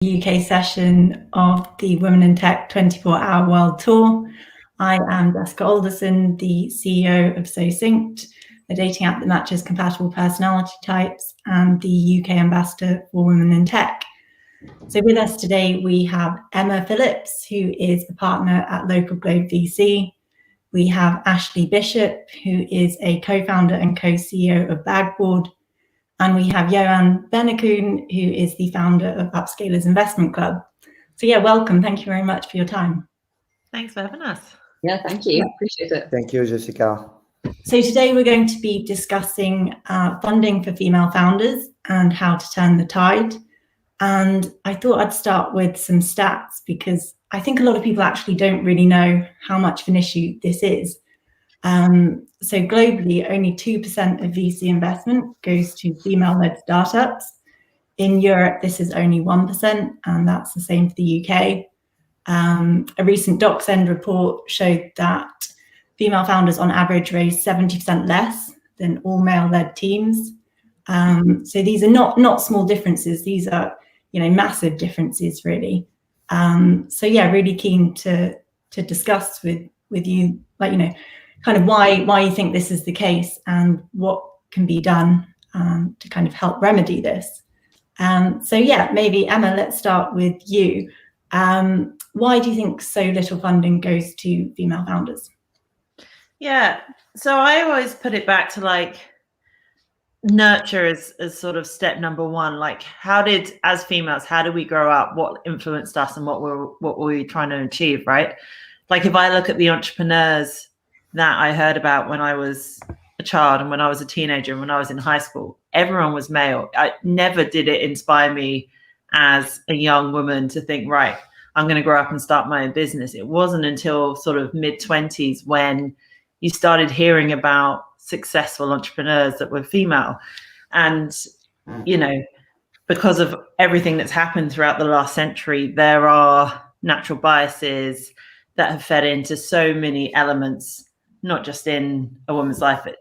UK session of the Women in Tech 24-hour World Tour. I am Jessica Alderson, the CEO of So Synced, a dating app that matches compatible personality types, and the UK ambassador for Women in Tech. So with us today, we have Emma Phillips, who is a partner at Local Globe VC. We have Ashley Bishop, who is a co-founder and co-CEO of Bagboard. And we have Johan Bennekoon, who is the founder of Upscalers Investment Club. So yeah, welcome. Thank you very much for your time. Thanks for having us. Yeah, thank you. Appreciate it. Thank you, Jessica. So today we're going to be discussing funding for female founders and how to turn the tide. And I thought I'd start with some stats because I think a lot of people actually don't really know how much of an issue this is. So globally, only 2% of VC investment goes to female-led startups. In Europe, this is only 1%, and that's the same for the UK. A recent DocSend report showed that female founders on average raise 70% less than all male-led teams. So these are not small differences. These are, massive differences, really. So yeah, really keen to discuss with you, kind of why you think this is the case and what can be done to kind of help remedy this. So yeah, maybe Emma, let's start with you. Why do you think so little funding goes to female founders? Yeah, so I always put it back to nurture as sort of step number one. As females, how did we grow up? What influenced us and what were we trying to achieve, right? If I look at the entrepreneurs that I heard about when I was a child and when I was a teenager and when I was in high school, everyone was male. I never did it inspire me as a young woman to think, right, I'm going to grow up and start my own business. It wasn't until sort of mid-20s when you started hearing about successful entrepreneurs that were female. And, because of everything that's happened throughout the last century, there are natural biases that have fed into so many elements, not just in a woman's life, but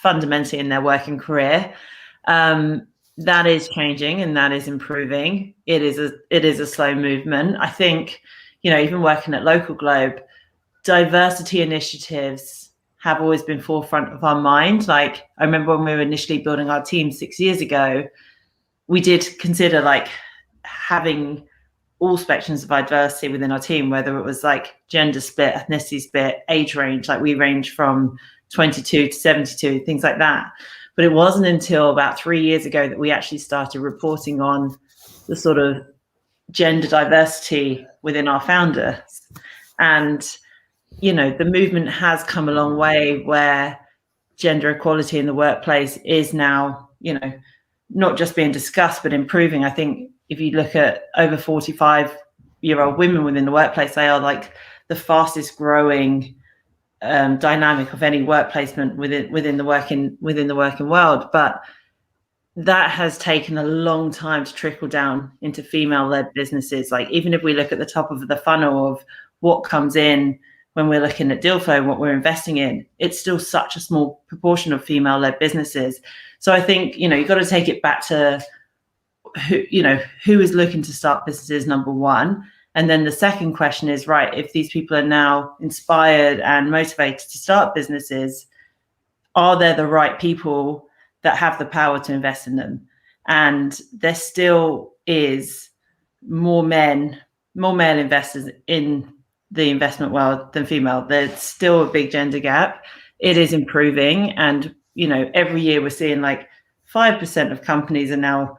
fundamentally in their working career. That is changing and that is improving. It is a slow movement. I think, even working at Local Globe, diversity initiatives have always been forefront of our mind. I remember when we were initially building our team 6 years ago, we did consider having all spectrums of diversity within our team, whether it was gender split, ethnicity split, age range. We range from 22 to 72, things like that. But it wasn't until about 3 years ago that we actually started reporting on the sort of gender diversity within our founders. And, the movement has come a long way where gender equality in the workplace is now, not just being discussed, but improving. I think if you look at over 45-year-old women within the workplace, they are the fastest growing dynamic of any work placement within the working world. But that has taken a long time to trickle down into female-led businesses. Even if we look at the top of the funnel of what comes in when we're looking at deal flow and what we're investing in, it's still such a small proportion of female-led businesses. So I think, you've got to take it back to who is looking to start businesses, number one. And then the second question is, right, if these people are now inspired and motivated to start businesses, are there the right people that have the power to invest in them? And there still is more male investors in the investment world than female. There's still a big gender gap. It is improving. And, every year we're seeing 5% of companies are now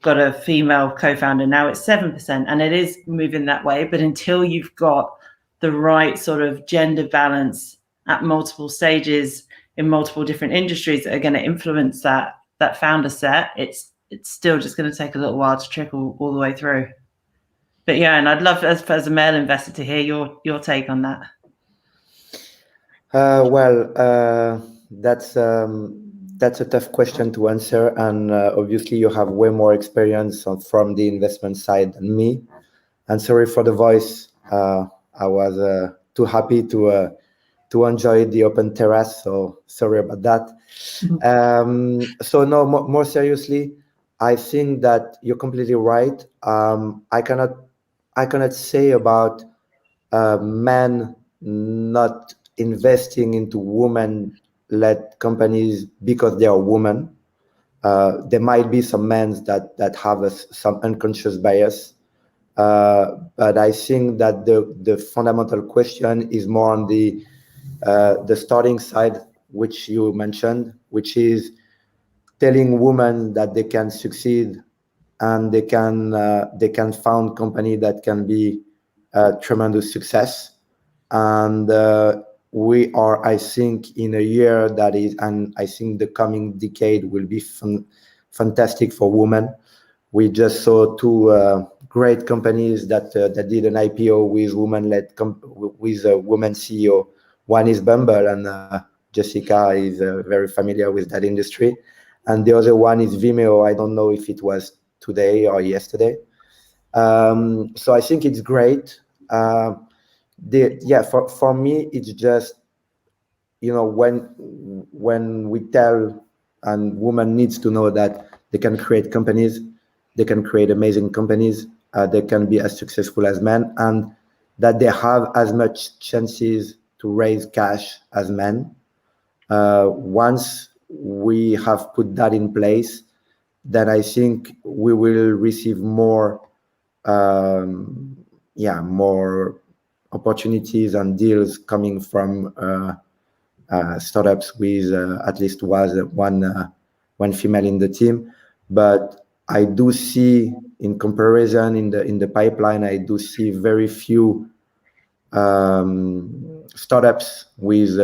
got a female co-founder. Now it's 7%, and it is moving that way. But until you've got the right sort of gender balance at multiple stages in multiple different industries that are going to influence that founder set, it's still just going to take a little while to trickle all the way through. But yeah, and I'd love as a male investor to hear your take on that. That's a tough question to answer, and obviously you have way more experience from the investment side than me. And sorry for the voice. I was too happy to enjoy the open terrace, so sorry about that. So no, more seriously, I think that you're completely right. I cannot say about men not investing into women-led companies because they are women. There might be some men that have some unconscious bias, but I think that the fundamental question is more on the starting side, which you mentioned, which is telling women that they can succeed and they can found company that can be a tremendous success. And we are, I think, in a year that is, and I think the coming decade will be fantastic for women. We just saw two great companies that did an IPO with women-led with a woman CEO. One is Bumble, and Jessica is very familiar with that industry. And the other one is Vimeo. I don't know if it was today or yesterday. So I think it's great. For me, it's just, when we tell, and women needs to know that they can create companies, they can create amazing companies, they can be as successful as men, and that they have as much chances to raise cash as men. Once we have put that in place, then I think we will receive more opportunities and deals coming from startups with at least one female in the team. But I do see, in comparison, in the pipeline, I do see very few startups with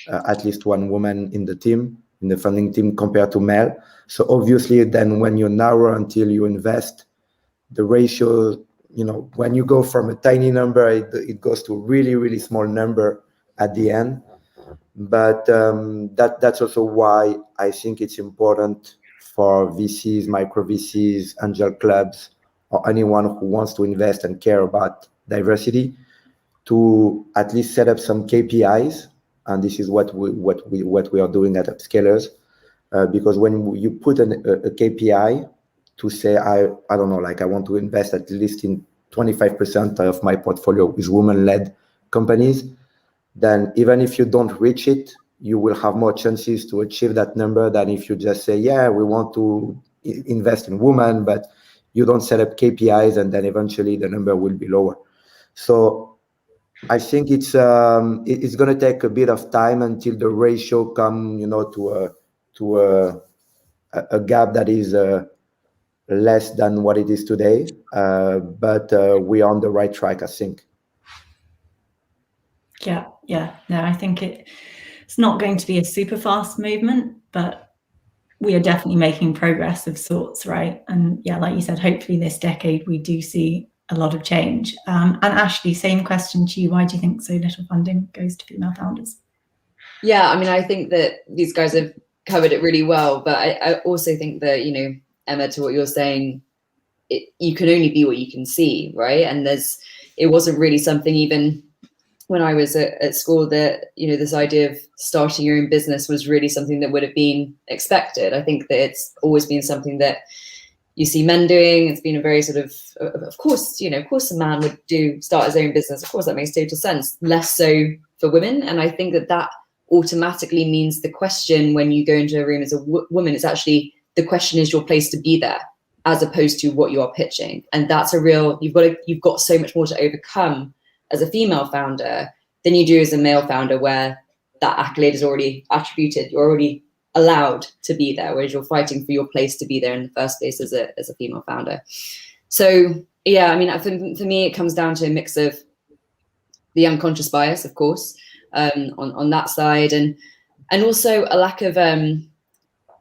at least one woman in the team, in the funding team, compared to male. So obviously, then when you narrow until you invest, the ratio, when you go from a tiny number, it goes to a really, really small number at the end. But that's also why I think it's important for VCs, micro VCs, angel clubs, or anyone who wants to invest and care about diversity, to at least set up some KPIs. And this is what we are doing at Upscalers, because when you put a KPI to say, I don't know, like I want to invest at least in 25% of my portfolio with women-led companies, then even if you don't reach it, you will have more chances to achieve that number than if you just say, yeah, we want to invest in women, but you don't set up KPIs, and then eventually the number will be lower. So I think it's going to take a bit of time until the ratio come, to a gap that is less than what it is today. But we're on the right track, I think. Yeah. No, I think it's not going to be a super fast movement, but we are definitely making progress of sorts, right? And yeah, like you said, hopefully this decade we do see a lot of change. And Ashley, same question to you. Why do you think so little funding goes to female founders? Yeah, I mean, I think that these guys have covered it really well, but I also think that, Emma, to what you're saying, you can only be what you can see, right? And it wasn't really something, even when I was at school, that, this idea of starting your own business was really something that would have been expected. I think that it's always been something that you see men doing. It's been a very sort of course, of course a man would start his own business. Of course, that makes total sense. Less so for women. And I think that automatically means the question when you go into a room as a woman is actually, the question is your place to be there, as opposed to what you are pitching. And that's you've got so much more to overcome as a female founder than you do as a male founder, where that accolade is already attributed. You're already allowed to be there, whereas you're fighting for your place to be there in the first place as a female founder. So yeah, I mean, for me, it comes down to a mix of the unconscious bias, of course, on that side, and also a lack of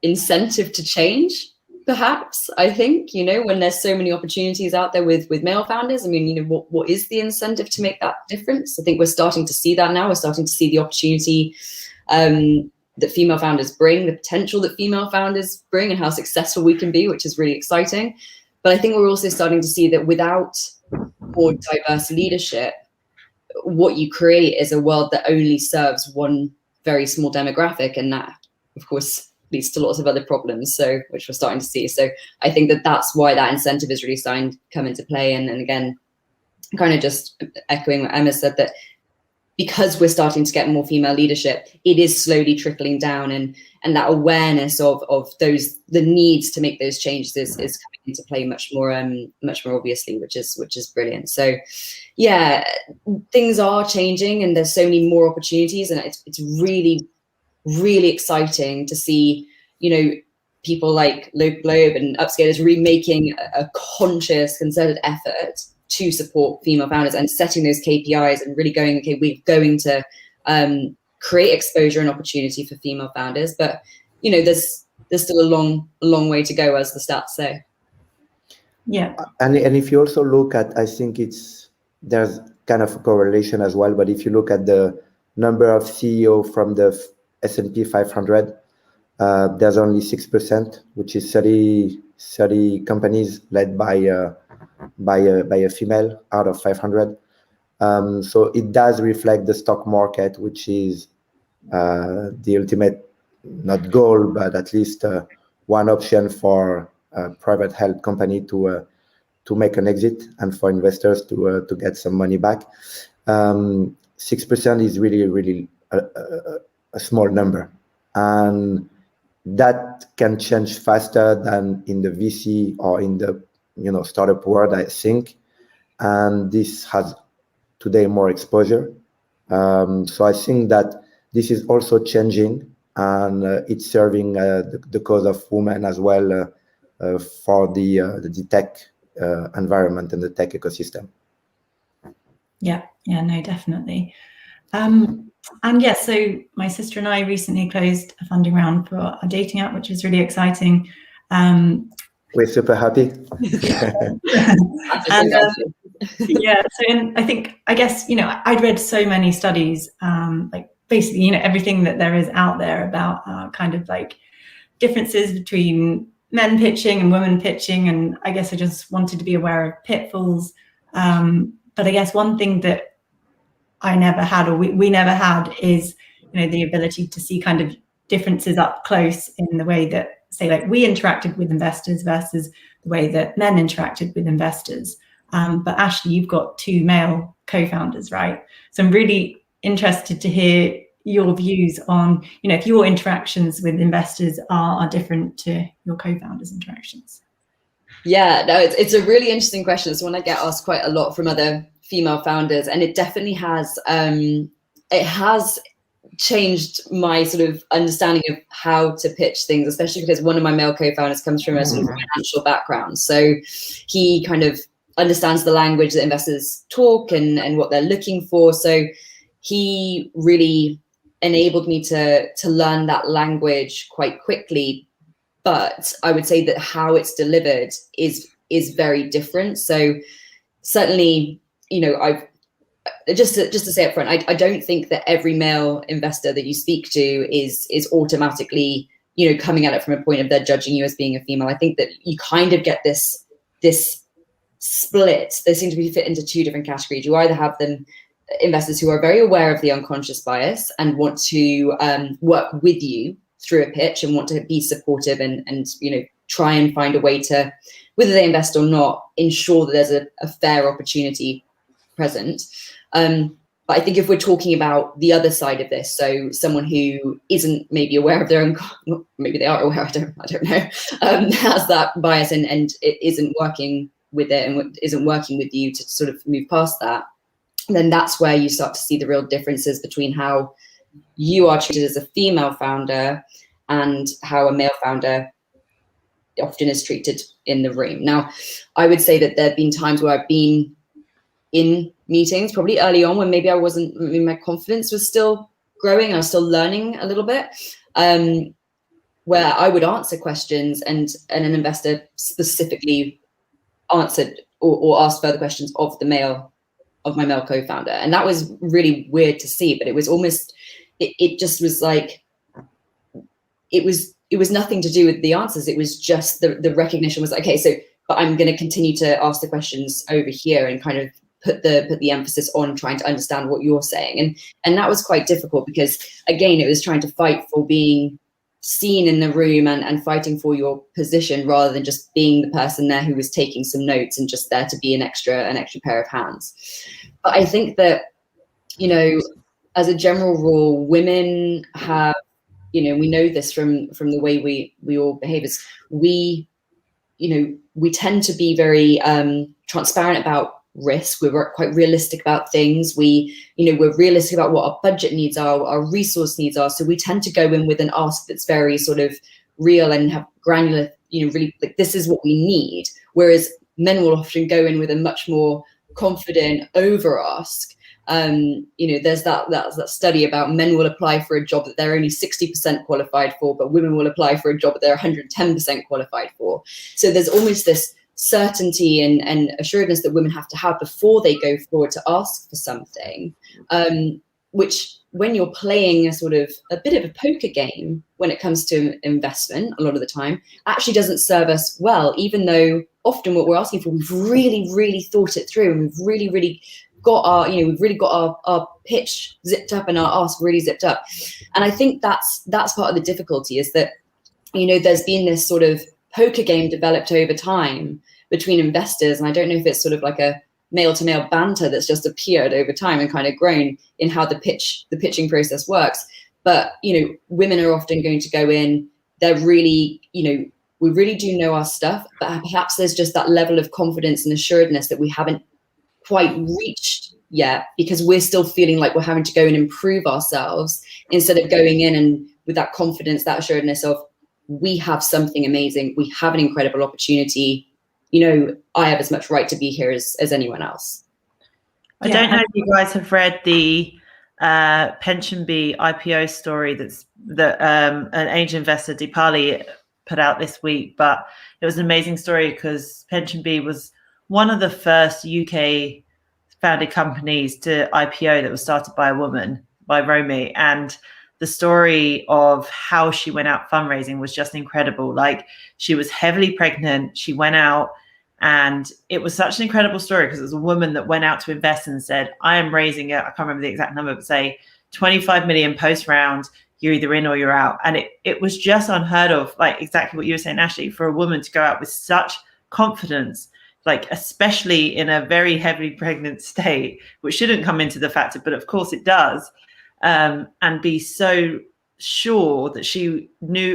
incentive to change. Perhaps, I think, when there's so many opportunities out there with male founders, I mean, what is the incentive to make that difference? I think we're starting to see that now. We're starting to see the opportunity that female founders bring, the potential that female founders bring, and how successful we can be, which is really exciting. But I think we're also starting to see that without more diverse leadership, what you create is a world that only serves one very small demographic, and that, of course, leads to lots of other problems, so which we're starting to see. So I think that that's why that incentive is really come into play. And again, kind of just echoing what Emma said, that because we're starting to get more female leadership, it is slowly trickling down, and that awareness of the needs to make those changes is coming into play much more obviously, which is brilliant. So yeah, things are changing, and there's so many more opportunities, and it's really, really exciting to see, you know, people like Local Globe and upscalers really making a conscious, concerted effort to support female founders and setting those KPIs and really going, okay, we're going to create exposure and opportunity for female founders. But, you know, there's still a long way to go, as the stats say. Yeah. And if you also look at, I think there's kind of a correlation as well, but if you look at the number of CEO from the S&P 500, there's only 6%, which is 30 companies led by a female out of 500. So it does reflect the stock market, which is the ultimate, not goal, but at least one option for a private health company to make an exit and for investors to get some money back. 6% is really, really a small number, and that can change faster than in the VC or in the startup world, I think. And this has today more exposure. So I think that this is also changing, and it's serving the cause of women as well for the tech environment and the tech ecosystem. Yeah, no, definitely. And yes, so my sister and I recently closed a funding round for our dating app, which is really exciting. We're super happy. I guess, I'd read so many studies, like basically, everything that there is out there about kind of like differences between men pitching and women pitching. And I guess I just wanted to be aware of pitfalls. But I guess one thing that I never had, or we never had, is, the ability to see kind of differences up close in the way that, say, like we interacted with investors versus the way that men interacted with investors. But Ashley, you've got 2 male co-founders, right? So I'm really interested to hear your views on, if your interactions with investors are different to your co-founders' interactions. Yeah, no, it's a really interesting question. It's one I get asked quite a lot from other female founders, and it definitely has changed my sort of understanding of how to pitch things, especially because one of my male co-founders comes from a sort of financial background. So he kind of understands the language that investors talk and what they're looking for. So he really enabled me to learn that language quite quickly. But I would say that how it's delivered is very different. So certainly, I've just to say up front, I don't think that every male investor that you speak to is automatically, coming at it from a point of they're judging you as being a female. I think that you kind of get this split. They seem to be fit into 2 different categories. You either have investors who are very aware of the unconscious bias and want to work with you through a pitch and want to be supportive and try and find a way to, whether they invest or not, ensure that there's a fair opportunity present. But I think if we're talking about the other side of this, so someone who isn't maybe aware of their own, maybe they are aware, I don't know, has that bias and it isn't working with it and isn't working with you to sort of move past that, then that's where you start to see the real differences between how you are treated as a female founder and how a male founder often is treated in the room. Now, I would say that there have been times where I've been in meetings, probably early on, when maybe my confidence was still growing, I was still learning a little bit, where I would answer questions and an investor specifically answered or asked further questions of my male co-founder. And that was really weird to see, but it was almost, it just was like, it was nothing to do with the answers. It was just the recognition was, okay, so, but I'm going to continue to ask the questions over here and kind of put the emphasis on trying to understand what you're saying. And that was quite difficult because, again, it was trying to fight for being seen in the room and fighting for your position, rather than just being the person there who was taking some notes and just there to be an extra pair of hands. But I think that, you know, as a general rule, women have, you know, we know this from the way we all behave, is we tend to be very transparent about risk. We're quite realistic about things. We're realistic about what our budget needs are, what our resource needs are. So we tend to go in with an ask that's very sort of real and have granular, you know, really like, this is what we need. Whereas men will often go in with a much more confident over ask. You know, there's that study about men will apply for a job that they're only 60% qualified for, but women will apply for a job that they're 110% qualified for. So there's almost this certainty and assuredness that women have to have before they go forward to ask for something, which when you're playing a bit of a poker game when it comes to investment, a lot of the time actually doesn't serve us well, even though often what we're asking for, we've really, really thought it through, and we've really got our pitch zipped up and our ask really zipped up. And I think that's part of the difficulty, is that, you know, there's been this sort of poker game developed over time between investors, and I don't know if it's sort of like a male to male banter that's just appeared over time and kind of grown in how the pitching process works. But, you know, women are often going to go in, they're really, you know, we really do know our stuff, but perhaps there's just that level of confidence and assuredness that we haven't quite reached yet, because we're still feeling like we're having to go and improve ourselves, instead of going in and with that confidence, that assuredness of, we have something amazing, we have an incredible opportunity, you know, I have as much right to be here as anyone else. I don't know if you guys have read the PensionBee IPO story that an angel investor, Deepali, put out this week, but it was an amazing story because PensionBee was one of the first UK founded companies to IPO that was started by a woman, by Romy. And the story of how she went out fundraising was just incredible. Like, she was heavily pregnant. She went out, and it was such an incredible story because it was a woman that went out to invest and said, I am raising it. I can't remember the exact number, but say 25 million post round, you're either in or you're out. And it was just unheard of, like exactly what you were saying, Ashley, for a woman to go out with such confidence, like especially in a very heavily pregnant state, which shouldn't come into the factor, but of course it does, and be so sure that she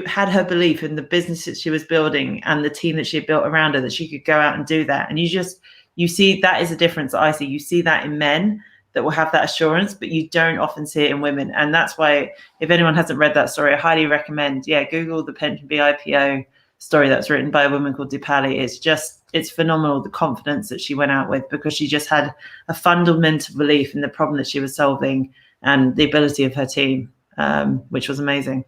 had her belief in the business that she was building and the team that she had built around her, that she could go out and do that. And you see that is a difference that I see. You see that in men that will have that assurance, but you don't often see it in women. And that's why, if anyone hasn't read that story, I highly recommend, Google the PensionBee IPO story that's written by a woman called Deepali. It's phenomenal, the confidence that she went out with, because she just had a fundamental belief in the problem that she was solving and the ability of her team, which was amazing.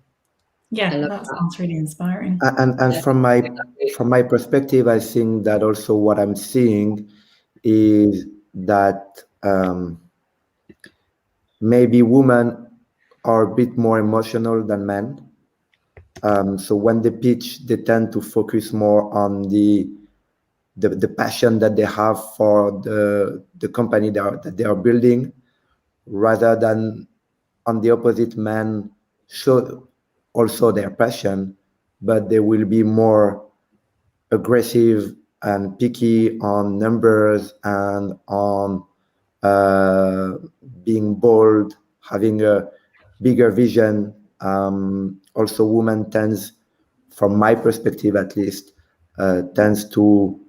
Yeah, that sounds really inspiring. And from my perspective, I think that also what I'm seeing is that maybe women are a bit more emotional than men. So when they pitch, they tend to focus more on the passion that they have for the company that they are building, rather than on the opposite, men show also their passion, but they will be more aggressive and picky on numbers and on being bold, having a bigger vision. Also, women tends, from my perspective at least, tends to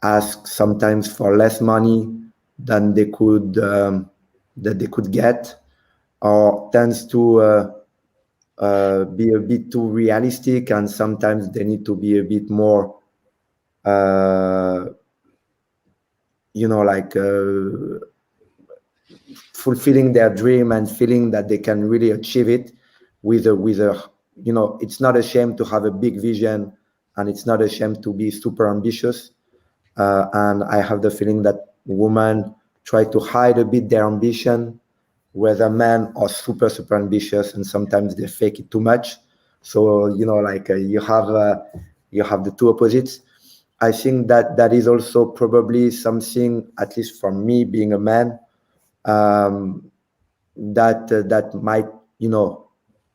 ask sometimes for less money than they could get, or tends to be a bit too realistic, and sometimes they need to be a bit more fulfilling their dream and feeling that they can really achieve it with a it's not a shame to have a big vision, and it's not a shame to be super ambitious. And I have the feeling that women try to hide a bit their ambition, whether men are super ambitious, and sometimes they fake it too much. So you have the two opposites. I think that is also probably something, at least for me being a man, that might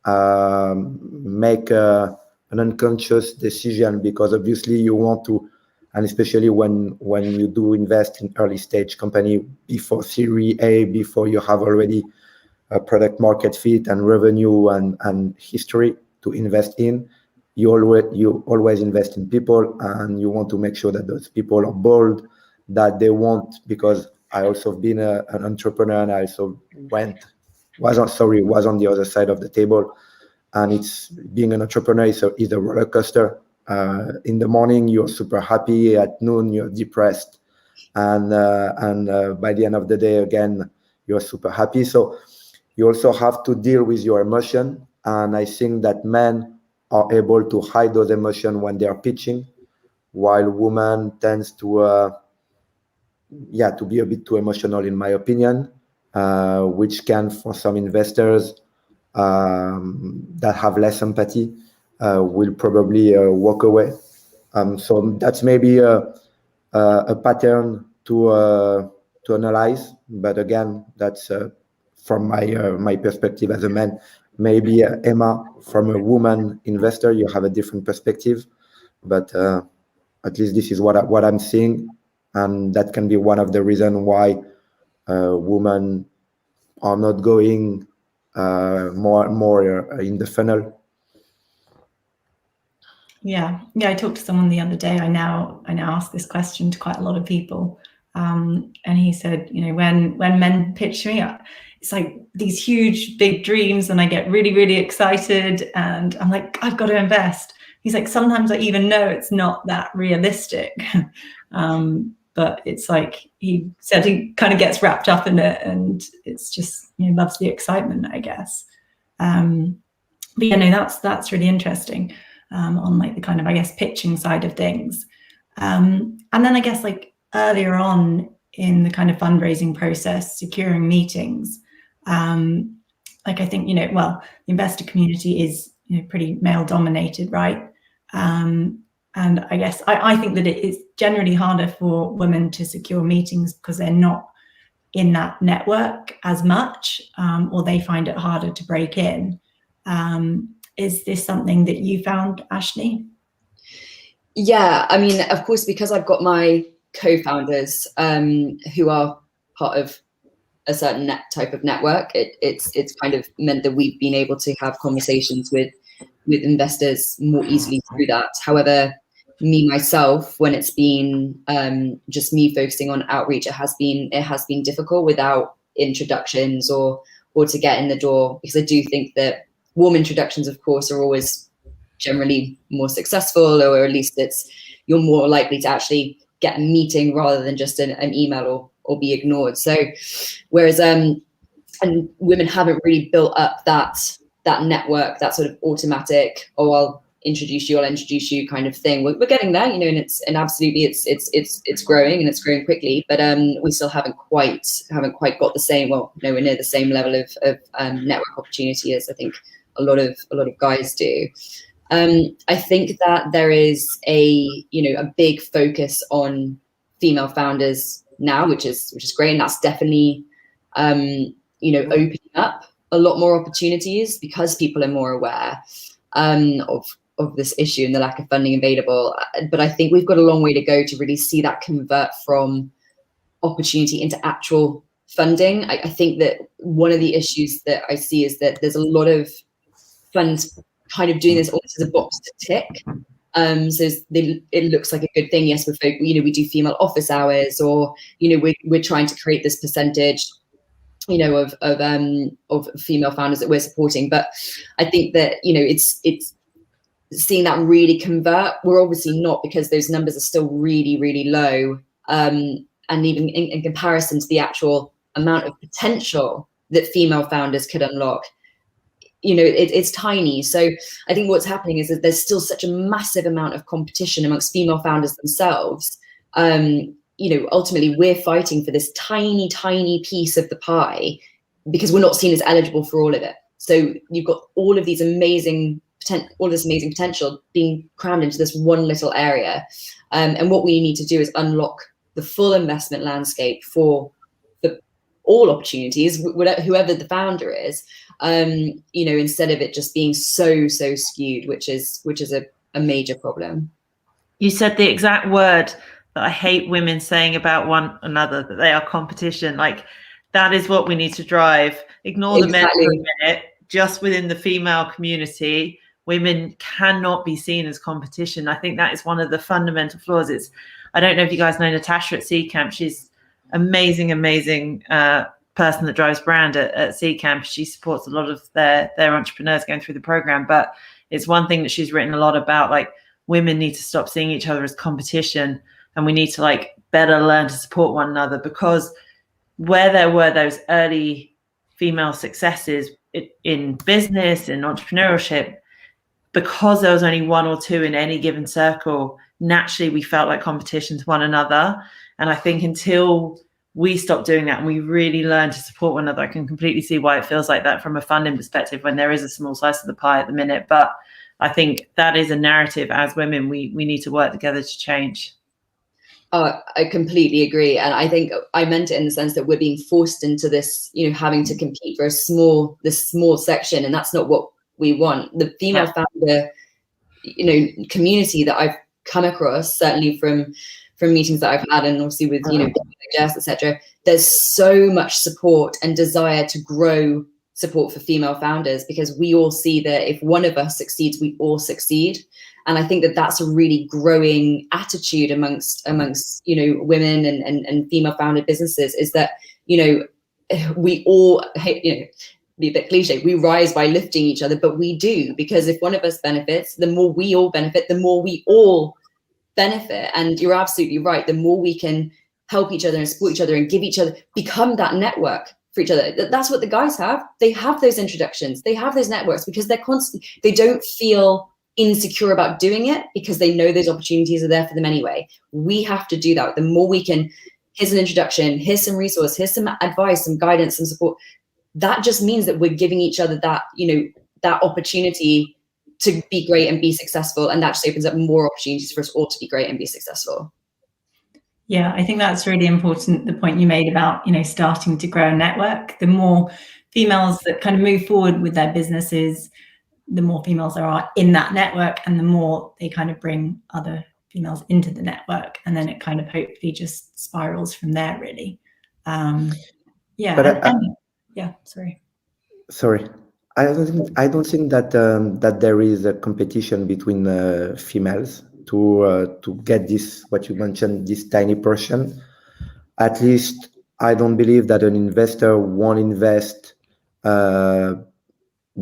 make an unconscious decision, because obviously you want to, and especially when you do invest in early stage company before Series A, before you have already a product market fit and revenue and history to invest in, you always invest in people, and you want to make sure that those people are bold, that they want, because I also been an entrepreneur, and I also was on the other side of the table. And it's being an entrepreneur is a roller coaster. In the morning you're super happy, at noon you're depressed, and by the end of the day again you're super happy. So you also have to deal with your emotion, and I think that men are able to hide those emotions when they are pitching, while women tends to be a bit too emotional, in my opinion, which can, for some investors that have less empathy, will probably walk away. So that's maybe a pattern to analyze. But again, that's from my perspective as a man. Maybe Emma, from a woman investor, you have a different perspective. But at least this is what I'm seeing, and that can be one of the reasons why women are not going more in the funnel. Yeah, I talked to someone the other day. I now ask this question to quite a lot of people, and he said, when men pitch me, it's like these huge big dreams, and I get really, really excited, and I'm like, I've got to invest. He's like, sometimes I even know it's not that realistic, but it's like, he said he kind of gets wrapped up in it, and it's just, loves the excitement, I guess. But that's really interesting. On like the kind of, I guess, pitching side of things. And then I guess like earlier on in the kind of fundraising process, securing meetings, like I think, the investor community is pretty male dominated, right? And I guess I think that it is generally harder for women to secure meetings because they're not in that network as much, or they find it harder to break in. Is this something that you found, Ashley? Yeah, I mean, of course, because I've got my co-founders who are part of a certain type of network, it's kind of meant that we've been able to have conversations with investors more easily through that. However, me myself, when it's been just me focusing on outreach, it has been difficult without introductions or to get in the door, because I do think that warm introductions, of course, are always generally more successful, or at least you're more likely to actually get a meeting rather than just an email or be ignored. So whereas and women haven't really built up that network, that sort of automatic, I'll introduce you kind of thing. We're getting there, and absolutely it's growing, and it's growing quickly, but we still haven't quite got the same, nowhere near the same level of network opportunity as I think a lot of guys do. I think that there is a big focus on female founders now, which is great, and that's definitely opening up a lot more opportunities because people are more aware of this issue and the lack of funding available. But I think we've got a long way to go to really see that convert from opportunity into actual funding. I think that one of the issues that I see is that there's a lot of funds kind of doing this almost as a box to tick. So it looks like a good thing. Yes, we do female office hours, or we're trying to create this percentage, of female founders that we're supporting. But I think that it's seeing that really convert. We're obviously not, because those numbers are still really, really low, and even in comparison to the actual amount of potential that female founders could unlock, it's tiny. So I think what's happening is that there's still such a massive amount of competition amongst female founders themselves. Ultimately we're fighting for this tiny, tiny piece of the pie because we're not seen as eligible for all of it. So you've got all this amazing potential being crammed into this one little area. And what we need to do is unlock the full investment landscape for all opportunities, whoever the founder is, instead of it just being so skewed, which is a major problem. You said the exact word that I hate women saying about one another, that they are competition. Like, that is what we need to drive. Ignore the men for a minute. Just within the female community, women cannot be seen as competition. I think that is one of the fundamental flaws. I don't know if you guys know Natasha at C Camp. She's amazing person that drives brand at C Camp. She supports a lot of their entrepreneurs going through the program. But it's one thing that she's written a lot about, like, women need to stop seeing each other as competition, and we need to like better learn to support one another, because where there were those early female successes in business, in entrepreneurship, because there was only one or two in any given circle, naturally we felt like competition to one another. And I think until we stop doing that and we really learn to support one another, I can completely see why it feels like that from a funding perspective when there is a small slice of the pie at the minute. But I think that is a narrative as women we need to work together to change. Oh, I completely agree. And I think I meant it in the sense that we're being forced into this, having to compete for this small section. And that's not what we want. The female founder, community that I've come across, certainly from meetings that I've had, and obviously with, Jess, etc., there's so much support and desire to grow support for female founders, because we all see that if one of us succeeds, we all succeed. And I think that that's a really growing attitude amongst women and female founded businesses, is that, we all, be a bit cliche, we rise by lifting each other, but we do, because if one of us benefits, the more we all benefit, the more we all benefit. And you're absolutely right. The more we can help each other and support each other and give each other, become that network for each other. That's what the guys have. They have those introductions. They have those networks because they're constant. They don't feel insecure about doing it because they know those opportunities are there for them anyway. We have to do that. The more we can, here's an introduction, here's some resource, here's some advice, some guidance, some support. That just means that we're giving each other that, that opportunity to be great and be successful. And that just opens up more opportunities for us all to be great and be successful. Yeah, I think that's really important, the point you made about, starting to grow a network. The more females that kind of move forward with their businesses, the more females there are in that network, and the more they kind of bring other females into the network. And then it kind of hopefully just spirals from there, really. Sorry. I don't think that that there is a competition between females to get this, what you mentioned, this tiny portion. At least I don't believe that an investor won't invest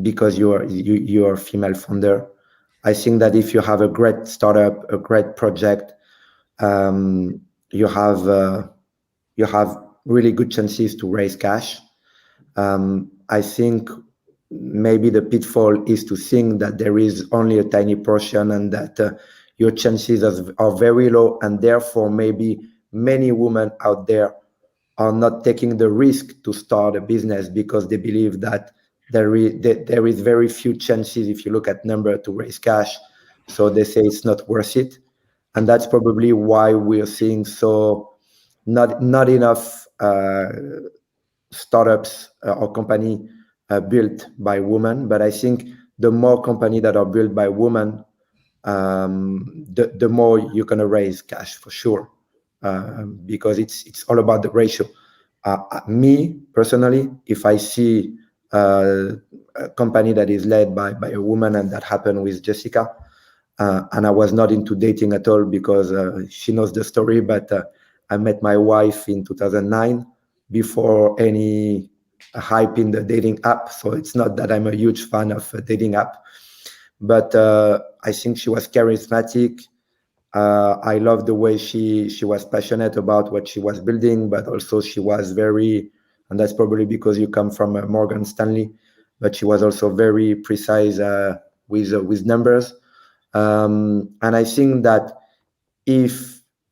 because you are a female founder. I think that if you have a great startup, a great project, you have really good chances to raise cash. I think maybe the pitfall is to think that there is only a tiny portion and that your chances are very low, and therefore maybe many women out there are not taking the risk to start a business because they believe that there is very few chances, if you look at number, to raise cash. So they say it's not worth it. And that's probably why we're seeing not enough startups or company built by women. But I think the more company that are built by women, the more you're gonna raise cash for sure, because it's all about the ratio. Me personally, if I see a company that is led by a woman, and that happened with Jessica, and I was not into dating at all because she knows the story, but I met my wife in 2009 before any hype in the dating app. So it's not that I'm a huge fan of a dating app, but I think she was charismatic. I loved the way she was passionate about what she was building, but also she was very, and that's probably because you come from Morgan Stanley, but she was also very precise with numbers. And I think that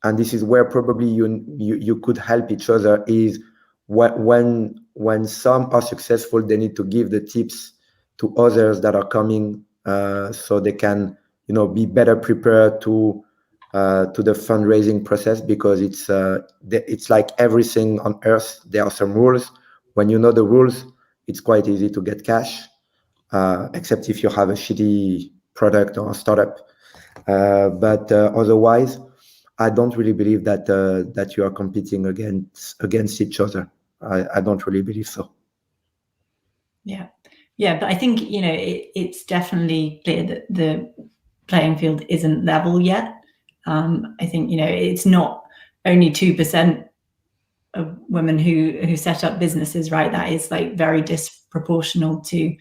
and this is where probably you could help each other, is when some are successful, they need to give the tips to others that are coming, so they can be better prepared to the fundraising process, because it's like everything on earth. There are some rules. when you know the rules, it's quite easy to get cash, except if you have a shitty product or a startup. But otherwise, I don't really believe that that you are competing against each other. I don't really believe so. Yeah, but I think, you know, it's definitely clear that the playing field isn't level yet. I think, you know, it's not only 2% of women who set up businesses, right? That is like very disproportional to,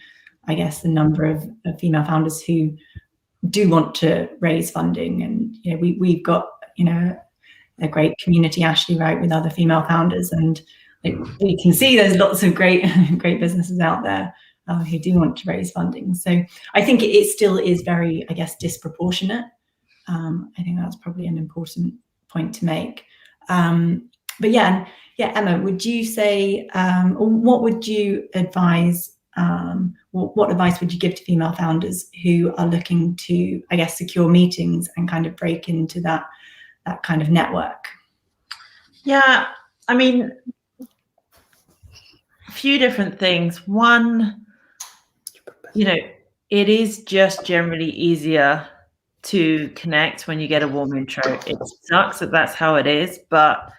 I guess, the number of female founders who do want to raise funding. And, you know, we've got, you know, a great community, Ashley, right, with other female founders, and like, we can see there's lots of great businesses out there who do want to raise funding. So I think it still is very, I guess, disproportionate. I think that's probably an important point to make. But yeah, Emma, would you say, or what would you advise? What advice would you give to female founders who are looking to, I guess, secure meetings and kind of break into that kind of network? Yeah, I mean, a few different things. One, you know, it is just generally easier to connect when you get a warm intro. It sucks that that's how it is, but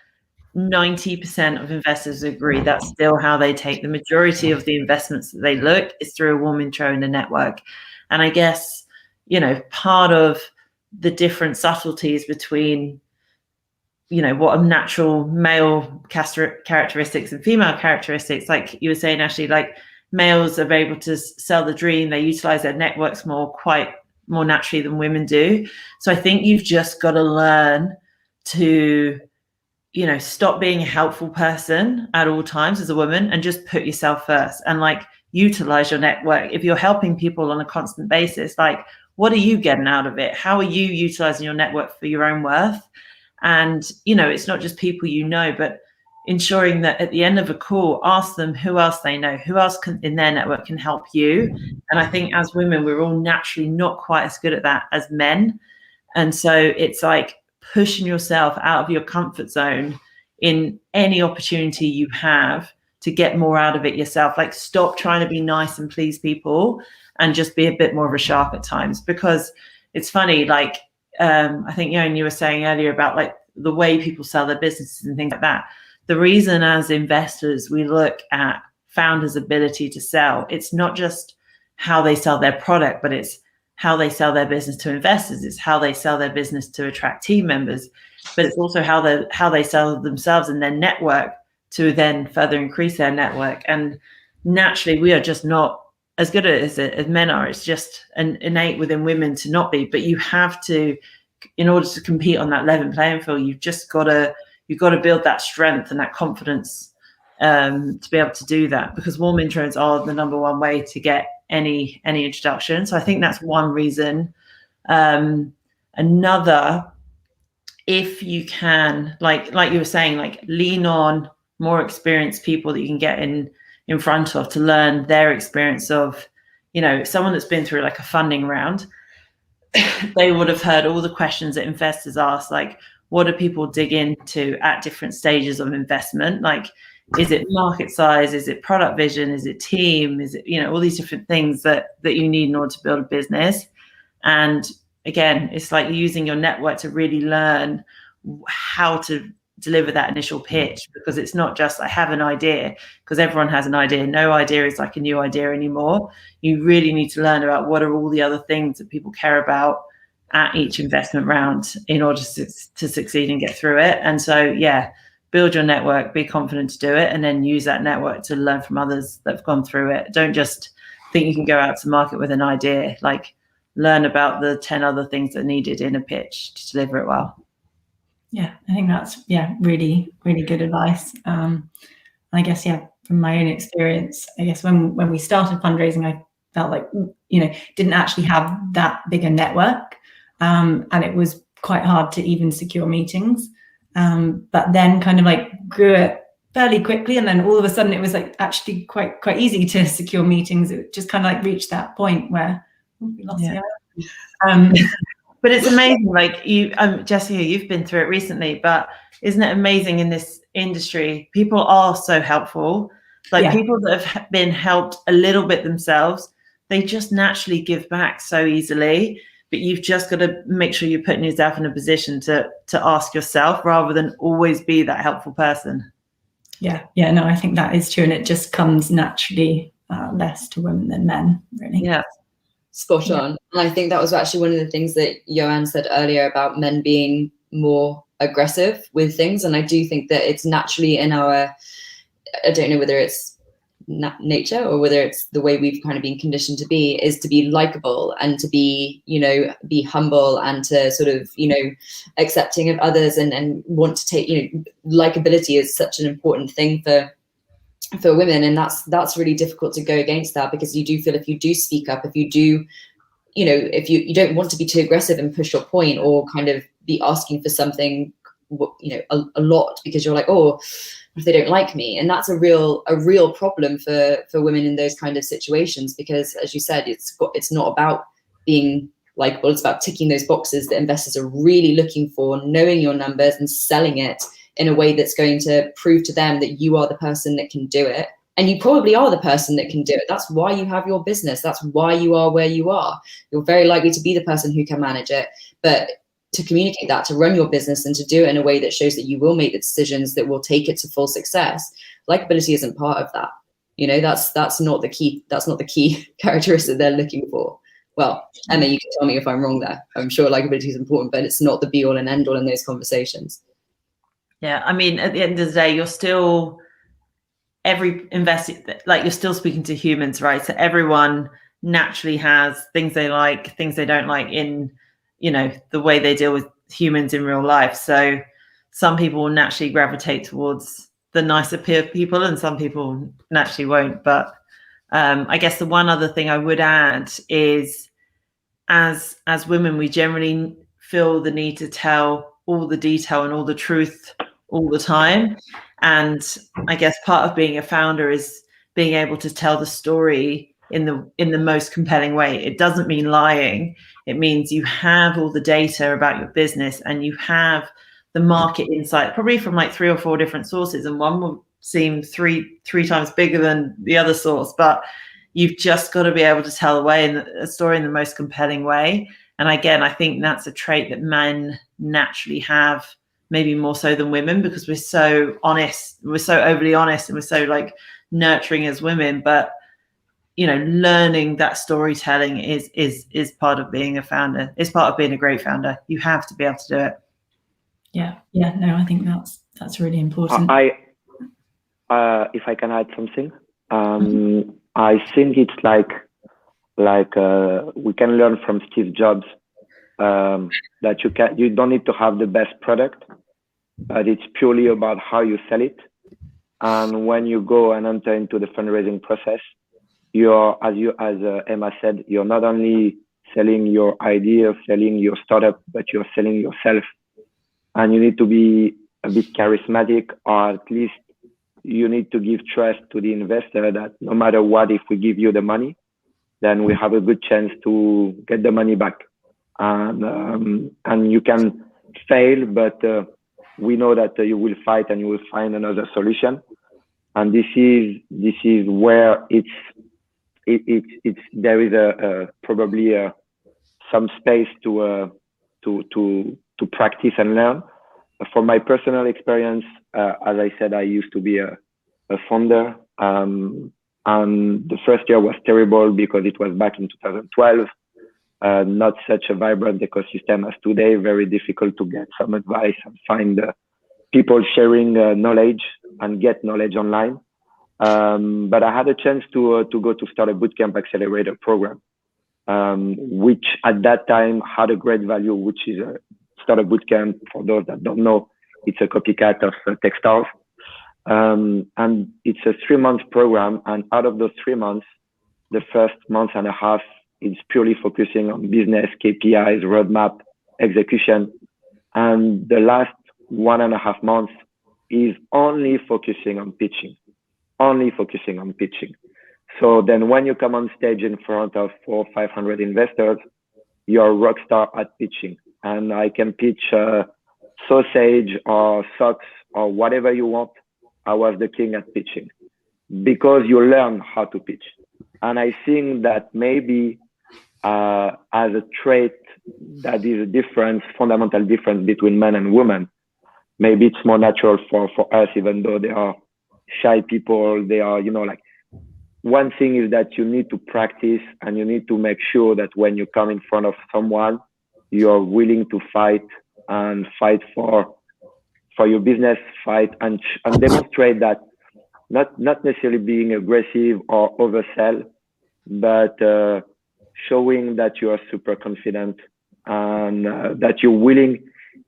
90% of investors agree that's still how they take the majority of the investments that they look is through a warm intro in the network. And I guess, you know, part of the different subtleties between, you know, what are natural male characteristics and female characteristics, like you were saying, Ashley, like males are able to sell the dream, they utilize their networks quite more naturally than women do. So I think you've just got to learn to, you know, stop being a helpful person at all times as a woman and just put yourself first and like utilize your network. If you're helping people on a constant basis, like what are you getting out of it? How are you utilizing your network for your own worth? And, you know, it's not just people you know, but ensuring that at the end of a call, ask them who else they know, who else in their network can help you. And I think as women, we're all naturally not quite as good at that as men. And so it's like pushing yourself out of your comfort zone in any opportunity you have to get more out of it yourself. Like stop trying to be nice and please people and just be a bit more of a shark at times. Because it's funny, like, I think, you were saying earlier about like the way people sell their businesses and things like that. The reason as investors we look at founders' ability to sell, it's not just how they sell their product, but it's how they sell their business to investors. It's how they sell their business to attract team members, but it's also how they sell themselves and their network to then further increase their network. And naturally, we are just not as good at it as men are. It's just an innate within women to not be. But you have to, in order to compete on that level playing field, you've got to build that strength and that confidence to be able to do that. Because warm intros are the number one way to get any introduction. So I think that's one reason. Another, if you can, like you were saying, like lean on more experienced people that you can get in front of to learn their experience of, you know, someone that's been through like a funding round, they would have heard all the questions that investors ask, like what do people dig into at different stages of investment? Like, is it market size? Is it product vision? Is it team? Is it, you know, all these different things that you need in order to build a business? And again, it's like using your network to really learn how to deliver that initial pitch, because it's not just I have an idea, because everyone has an idea. No idea is like a new idea anymore. You really need to learn about what are all the other things that people care about at each investment round in order to succeed and get through it. And so, yeah, build your network, be confident to do it, and then use that network to learn from others that have gone through it. Don't just think you can go out to market with an idea. Like, learn about the 10 other things that are needed in a pitch to deliver it well. Yeah, I think that's, really, really good advice. I guess, from my own experience, I guess when we started fundraising, I felt like, didn't actually have that big a network. And it was quite hard to even secure meetings. But then kind of like grew it fairly quickly. And then all of a sudden it was like actually quite easy to secure meetings. It just kind of like reached that point where we lost the But it's amazing, like you, Jessica, you've been through it recently, but isn't it amazing in this industry? People are so helpful. Like Yeah. people that have been helped a little bit themselves, they just naturally give back so easily. But you've just got to make sure you're putting yourself in a position to ask yourself rather than always be that helpful person. Yeah, no, I think that is true, and it just comes naturally less to women than men, really. Yeah. Spot on. And I think that was actually one of the things that Joanne said earlier about men being more aggressive with things. And I do think that it's naturally in our, I don't know whether it's nature or whether it's the way we've kind of been conditioned to be, is to be likable and to be, you know, be humble and to sort of, you know, accepting of others and want to take, you know, likability is such an important thing for women, and that's really difficult to go against that, because you do feel if you do speak up, if you do, you know, if you don't want to be too aggressive and push your point or kind of be asking for something, you know, a lot, because you're like, oh, if they don't like me. And that's a real problem for women in those kind of situations, because as you said, it's not about being likable, it's about ticking those boxes that investors are really looking for, knowing your numbers and selling it in a way that's going to prove to them that you are the person that can do it. And you probably are the person that can do it. That's why you have your business. That's why you are where you are. You're very likely to be the person who can manage it. But to communicate that, to run your business and to do it in a way that shows that you will make the decisions that will take it to full success, likability isn't part of that. You know, that's not the key. That's not the key characteristic they're looking for. Well, Emma, you can tell me if I'm wrong there. I'm sure likability is important, but it's not the be all and end all in those conversations. Yeah, I mean, at the end of the day, you're still you're still speaking to humans, right? So everyone naturally has things they like, things they don't like in, you know, the way they deal with humans in real life. So some people will naturally gravitate towards the nicer people, and some people naturally won't. But I guess the one other thing I would add is, as women, we generally feel the need to tell all the detail and all the truth all the time. And I guess part of being a founder is being able to tell the story in the most compelling way. It doesn't mean lying. It means you have all the data about your business and you have the market insight, probably from like 3 or 4 different sources, and one will seem three times bigger than the other source, but you've just got to be able to tell a story in the most compelling way. And again, I think that's a trait that men naturally have, maybe more so than women, because we're so honest, we're so overly honest, and we're so like nurturing as women. But you know, learning that storytelling is part of being a founder. It's part of being a great founder. You have to be able to do it. Yeah, no, I think that's really important. If I can add something, I think it's like we can learn from Steve Jobs that you don't need to have the best product, but it's purely about how you sell it. And when you go and enter into the fundraising process, as Emma said, you're not only selling your idea, selling your startup, but you're selling yourself. And you need to be a bit charismatic, or at least you need to give trust to the investor that no matter what, if we give you the money, then we have a good chance to get the money back. And you can fail, but we know that you will fight and you will find another solution. And this is where there is probably some space to practice and learn. From my personal experience, as I said, I used to be a founder, and the first year was terrible because it was back in 2012. Not such a vibrant ecosystem as today. Very difficult to get some advice and find people sharing knowledge and get knowledge online. But I had a chance to go to start a bootcamp accelerator program, which at that time had a great value, which is a startup bootcamp. For those that don't know, it's a copycat of Techstars. And it's a 3-month program. And out of those 3 months, the first month and a half is purely focusing on business, KPIs, roadmap, execution. And the last 1.5 months is only focusing on pitching. So then when you come on stage in front of 400 or 500 investors, you're a rock star at pitching. And I can pitch sausage or socks or whatever you want. I was the king at pitching. because you learn how to pitch. And I think that maybe as a trait that is a difference, fundamental difference between men and women, maybe it's more natural for us, even though they are shy people, they are, like, one thing is that you need to practice and you need to make sure that when you come in front of someone, you are willing to fight and fight for your business, fight and demonstrate that not necessarily being aggressive or oversell, but showing that you are super confident and that you're willing,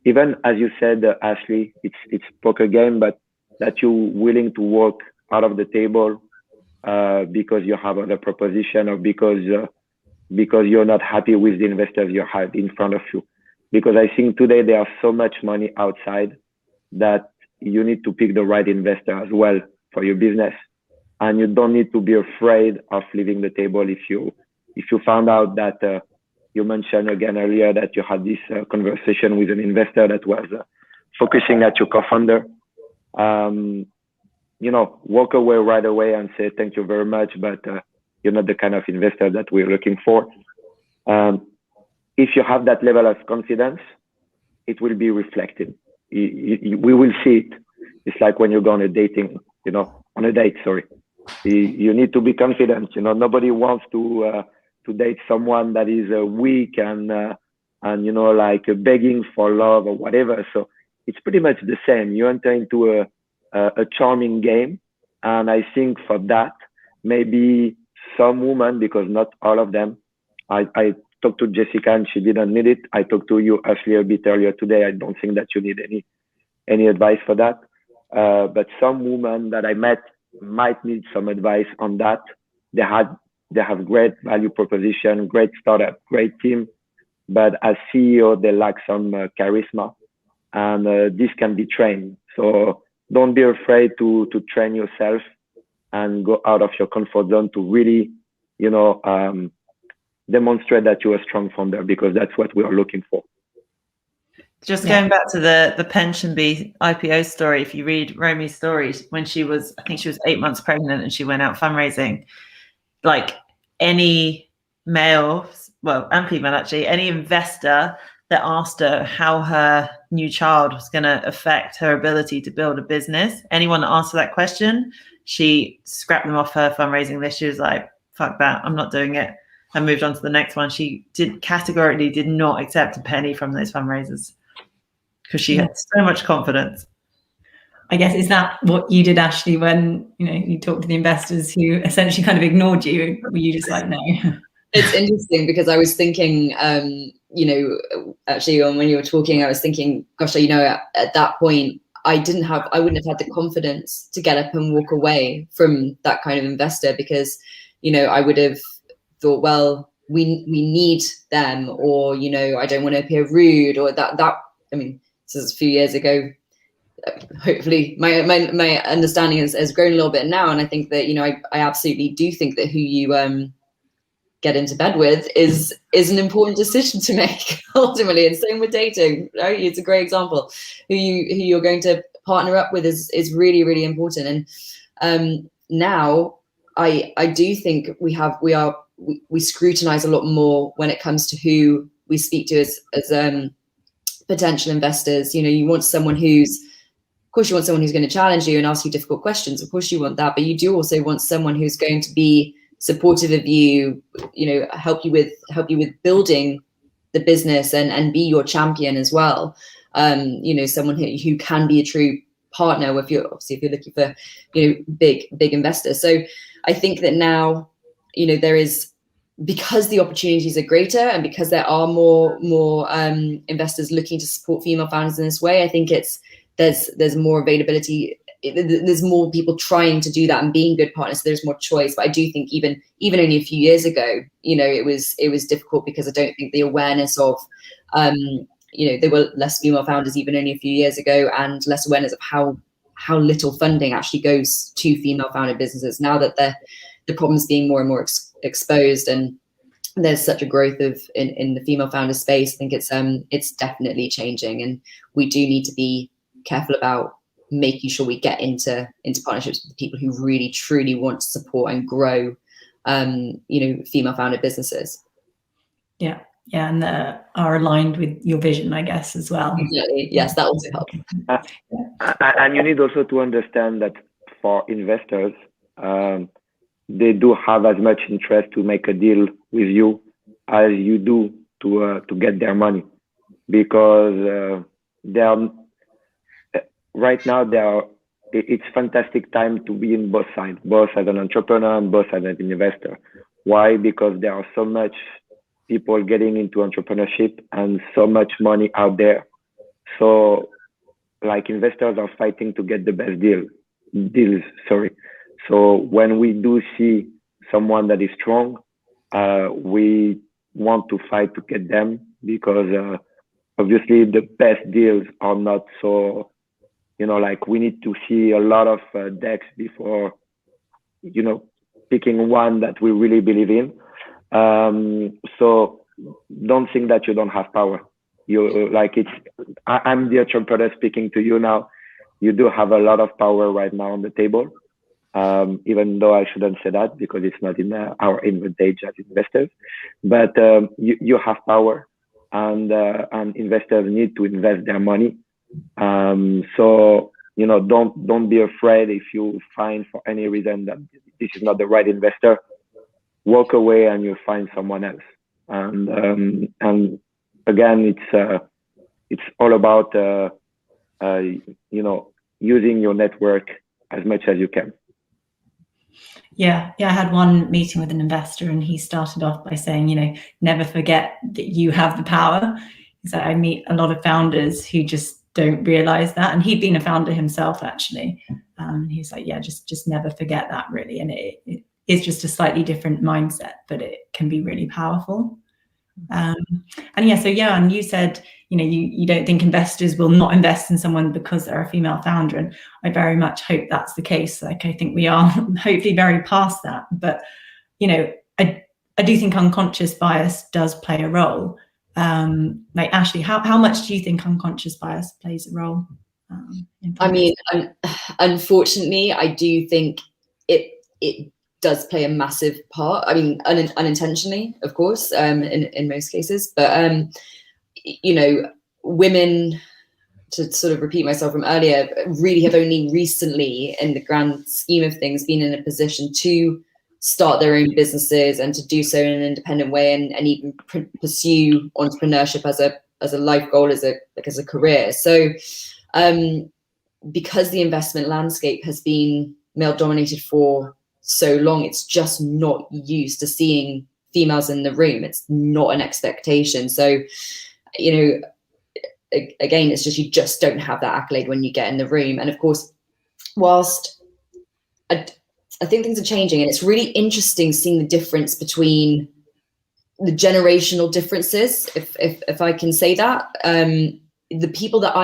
even as you said, Ashley, it's poker game, but that you're willing to walk out of the table because you have other proposition or because you're not happy with the investors you have in front of you. Because I think today there are so much money outside that you need to pick the right investor as well for your business. And you don't need to be afraid of leaving the table if you found out that you mentioned again earlier that you had this conversation with an investor that was focusing at your co-founder. Walk away right away and say, thank you very much, but you're not the kind of investor that we're looking for. If you have that level of confidence, it will be reflected. We will see it. It's like when you go on a date, sorry. You need to be confident. Nobody wants to date someone that is weak and like begging for love or whatever. So it's pretty much the same. You enter into a charming game, and I think for that, maybe some women, because not all of them. I talked to Jessica and she didn't need it. I talked to you, Ashley, a bit earlier today. I don't think that you need any advice for that. But some women that I met might need some advice on that. They have great value proposition, great startup, great team, but as CEO, they lack some charisma, and this can be trained. So don't be afraid to train yourself and go out of your comfort zone to really, demonstrate that you're a strong founder, because that's what we are looking for. Just going back to the Pension Bee IPO story, if you read Romy's story, when I think she was 8 months pregnant and she went out fundraising, like any male, well, and female actually, any investor that asked her how her new child was going to affect her ability to build a business, anyone that asked her that question, she scrapped them off her fundraising list. She was like, fuck that, I'm not doing it, and moved on to the next one. She categorically did not accept a penny from those fundraisers because she had so much confidence. I guess, is that what you did, Ashley, when you talked to the investors who essentially kind of ignored you? Were you just like, no? It's interesting because I was thinking, actually when you were talking, I was thinking, gosh, at that point, I wouldn't have had the confidence to get up and walk away from that kind of investor, because, I would have thought, well, we need them, or, I don't want to appear rude, or that, this is a few years ago. Hopefully my understanding has grown a little bit now. And I think that, I absolutely do think that who you get into bed with is an important decision to make ultimately. And same with dating, right? It's a great example. Who you're going to partner up with is really, really important. And now I do think we scrutinize a lot more when it comes to who we speak to as potential investors. You want someone who's, of course, you want someone who's going to challenge you and ask you difficult questions. Of course you want that, but you do also want someone who's going to be supportive of you, help you with building the business and be your champion as well. Someone who can be a true partner if you're looking for, big investors. So I think that now, there is, because the opportunities are greater and because there are more investors looking to support female founders in this way, I think there's more availability. There's more people trying to do that and being good partners. So there's more choice. But I do think even only a few years ago, it was difficult, because I don't think the awareness of, there were less female founders even only a few years ago, and less awareness of how little funding actually goes to female founded businesses. Now that the problem's being more and more exposed, and there's such a growth in the female founder space, I think it's definitely changing, and we do need to be careful about making sure we get into partnerships with the people who really truly want to support and grow female founded businesses. Yeah, and are aligned with your vision, I guess, as well. Exactly. Yes, that also helps. And you need also to understand that for investors, they do have as much interest to make a deal with you as you do to get their money, because right now it's fantastic time to be in both sides, both as an entrepreneur and both as an investor. Why? Because there are so much people getting into entrepreneurship and so much money out there. So like investors are fighting to get the best deals. So when we do see someone that is strong, we want to fight to get them, because obviously the best deals are not so, like we need to see a lot of decks before, picking one that we really believe in. So don't think that you don't have power. I'm the entrepreneur speaking to you now. You do have a lot of power right now on the table, even though I shouldn't say that because it's not in our advantage as investors. But you have power, and investors need to invest their money. So don't be afraid if you find for any reason that this is not the right investor. Walk away and you'll find someone else. And again, it's all about using your network as much as you can. Yeah, I had one meeting with an investor, and he started off by saying, never forget that you have the power. He's like, I meet a lot of founders who just don't realize that, and he'd been a founder himself actually. He's like, yeah, just never forget that, really. And it is just a slightly different mindset, but it can be really powerful. And you said, you don't think investors will not invest in someone because they're a female founder, and I very much hope that's the case. Like, I think we are hopefully very past that, but I do think unconscious bias does play a role. Like, Ashley, how much do you think unconscious bias plays a role? Unfortunately, I do think it does play a massive part. I mean, unintentionally, of course, in most cases, but women, to sort of repeat myself from earlier, really have only recently, in the grand scheme of things, been in a position to start their own businesses and to do so in an independent way, and even pursue entrepreneurship as a life goal, as a career. So because the investment landscape has been male dominated for so long, it's just not used to seeing females in the room. It's not an expectation. So, again, it's just, you just don't have that accolade when you get in the room. And of course, whilst I think things are changing, and it's really interesting seeing the difference between the generational differences, if I can say that. The people that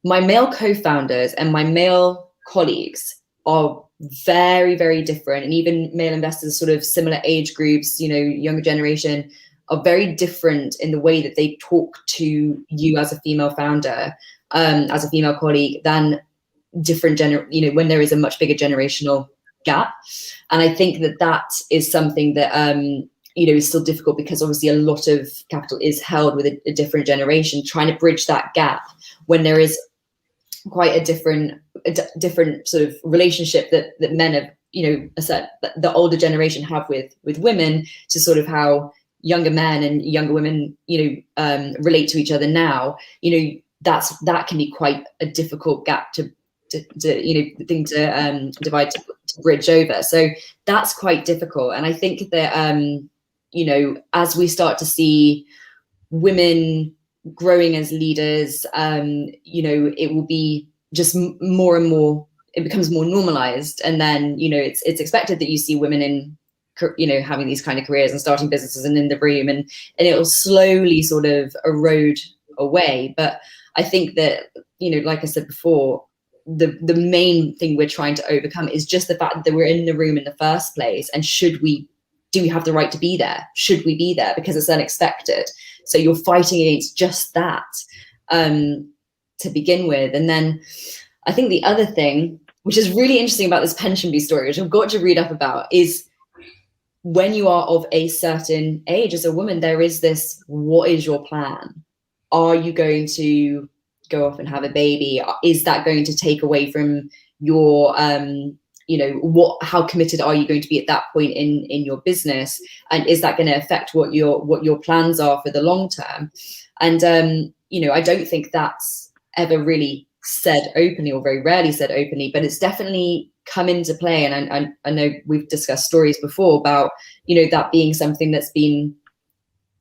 my male co-founders and my male colleagues are very, very different, and even male investors, sort of similar age groups, younger generation, are very different in the way that they talk to you as a female founder, as a female colleague, than different when there is a much bigger generational gap. And I think that is something that is still difficult, because obviously a lot of capital is held with a different generation. Trying to bridge that gap when there is quite a different sort of relationship that men have, the older generation have with women, to sort of how younger men and younger women, relate to each other now. That can be quite a difficult gap to divide, to bridge over. So that's quite difficult. And I think that as we start to see women growing as leaders, it will be just more and more, it becomes more normalized. And then, it's expected that you see women in, having these kind of careers and starting businesses and in the room, and it will slowly sort of erode away. But I think that, like I said before, the main thing we're trying to overcome is just the fact that we're in the room in the first place. And do we have the right to be there? Should we be there? Because it's unexpected. So you're fighting against just that to begin with. And then I think the other thing, which is really interesting about this PensionBee story, which I've got to read up about, is when you are of a certain age as a woman, there is this, what is your plan? Are you going to go off and have a baby? Is that going to take away from your, how committed are you going to be at that point in your business? And is that going to affect what your plans are for the long term? And, I don't think that's ever really said openly, or very rarely said openly, but it's definitely come into play. And I know we've discussed stories before about, that being something that's been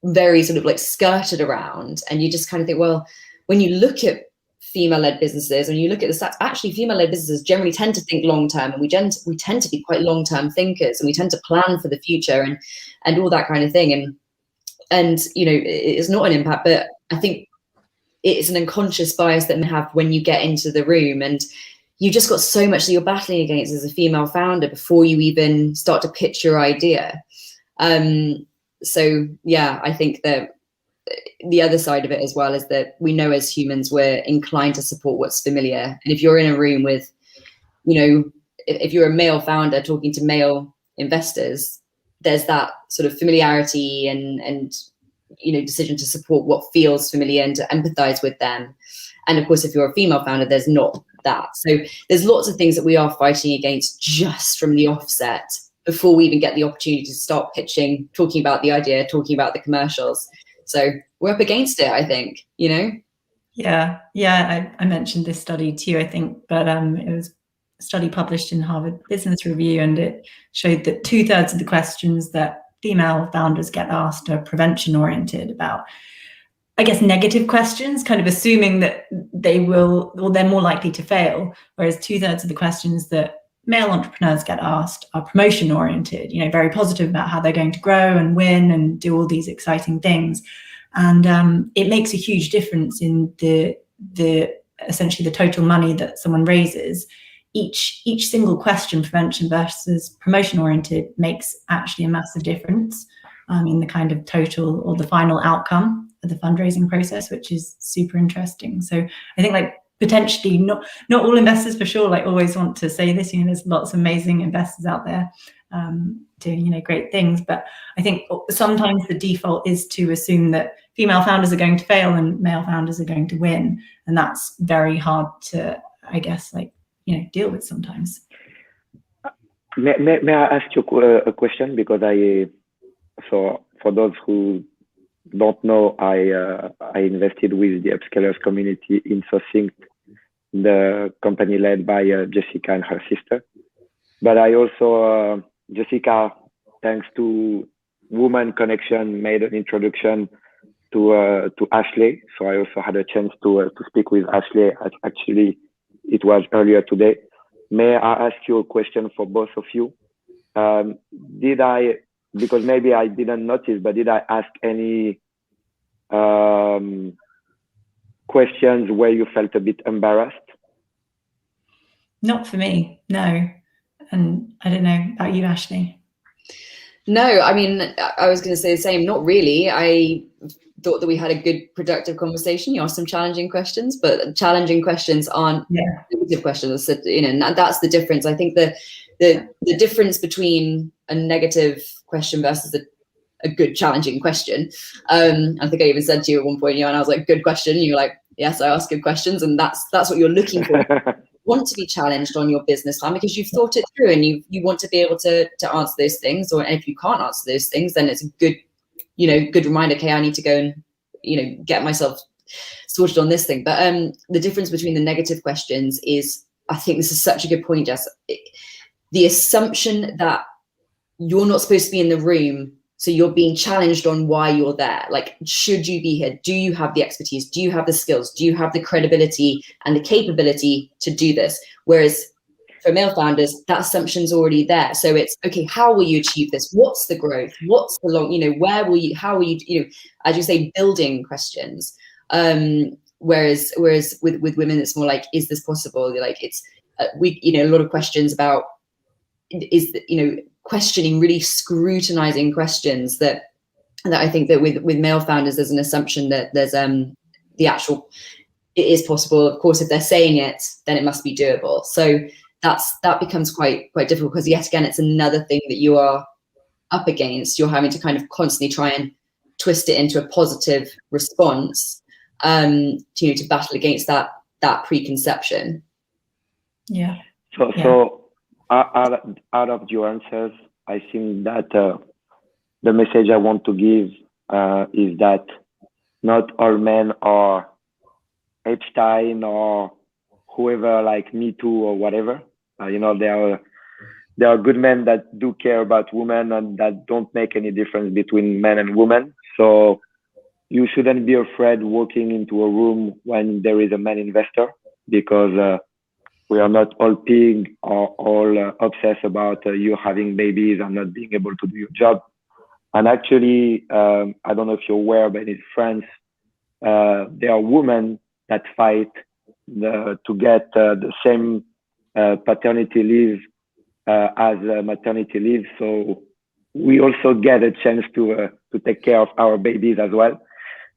very sort of like skirted around. And you just kind of think, well, when you look at female-led businesses and you look at the stats, actually female-led businesses generally tend to think long-term, and we tend to be quite long-term thinkers, and we tend to plan for the future and all that kind of thing. And it's not an impact, but I think it's an unconscious bias that we have when you get into the room, and you just got so much that you're battling against as a female founder before you even start to pitch your idea. So yeah, I think that the other side of it as well is that we know as humans we're inclined to support what's familiar. And if you're in a room with, if you're a male founder talking to male investors, there's that sort of familiarity and decision to support what feels familiar and to empathize with them. And of course, if you're a female founder, there's not that. So there's lots of things that we are fighting against just from the offset before we even get the opportunity to start pitching, talking about the idea, talking about the commercials. So we're up against it, I think, Yeah, I mentioned this study too, I think, but it was a study published in Harvard Business Review, and it showed that 2/3 of the questions that female founders get asked are prevention oriented, about, I guess, negative questions, kind of assuming that they're more likely to fail, whereas 2/3 of the questions that male entrepreneurs get asked are promotion oriented, very positive about how they're going to grow and win and do all these exciting things. And it makes a huge difference in the essentially the total money that someone raises. Each single question, prevention versus promotion oriented, makes actually a massive difference in the kind of total or the final outcome of the fundraising process, which is super interesting. So I think potentially not all investors for sure always want to say this, there's lots of amazing investors out there doing great things, but I think sometimes the default is to assume that female founders are going to fail and male founders are going to win, and that's very hard to, I guess, deal with sometimes. May I ask you a question? Because so for those who don't know, I invested with the Upscalers community in Succinct, the company led by Jessica and her sister. But I also, Jessica, thanks to Woman Connection, made an introduction to Ashley. So I also had a chance to speak with Ashley. Actually, it was earlier today. May I ask you a question for both of you? Because maybe I didn't notice, but did I ask any questions where you felt a bit embarrassed? Not for me, no. And I don't know about you, Ashley. No, I mean, I was going to say the same. Not really. I thought that we had a good, productive conversation. You asked some challenging questions, but challenging questions aren't negative questions. So, and that's the difference. I think the difference between a negative question versus a good, challenging question. I think I even said to you at one point, and I was like, good question. And you were like, yes, I ask good questions. And that's what you're looking for. Want to be challenged on your business plan because you've thought it through and you want to be able to answer those things. Or if you can't answer those things, then it's a good, good reminder. Okay, I need to go and, get myself sorted on this thing. But the difference between the negative questions is, I think this is such a good point, Jess. The assumption that you're not supposed to be in the room, so you're being challenged on why you're there. Like, should you be here? Do you have the expertise? Do you have the skills? Do you have the credibility and the capability to do this? Whereas for male founders, that assumption's already there. So it's, okay, how will you achieve this? What's the growth? What's the long, where will you, how will you, as you say, building questions. Whereas with women, it's more like, is this possible? Like it's, a lot of questions about, questioning, really scrutinizing questions that I think that with male founders, there's an assumption that there's the actual it is possible. Of course, if they're saying it, then it must be doable. So that becomes quite difficult, because yet again, it's another thing that you are up against. You're having to kind of constantly try and twist it into a positive response, to battle against that preconception. Yeah. So out of your answers, I think that the message I want to give is that not all men are Epstein or whoever, like Me Too or whatever. There are good men that do care about women and that don't make any difference between men and women. So you shouldn't be afraid walking into a room when there is a man investor, because we are not all pig or all obsessed about you having babies and not being able to do your job. And actually, I don't know if you're aware, but in France, there are women that fight to get the same paternity leave as maternity leave. So we also get a chance to take care of our babies as well.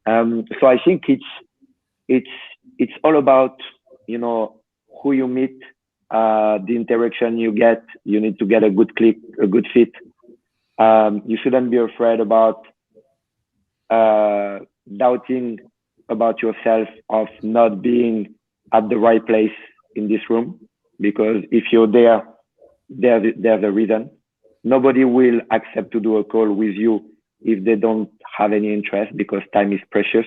So I think it's all about, who you meet, the interaction you get. You need to get a good click, a good fit. You shouldn't be afraid about doubting about yourself, of not being at the right place in this room, because if you're there's a reason. Nobody will accept to do a call with you if they don't have any interest, because time is precious.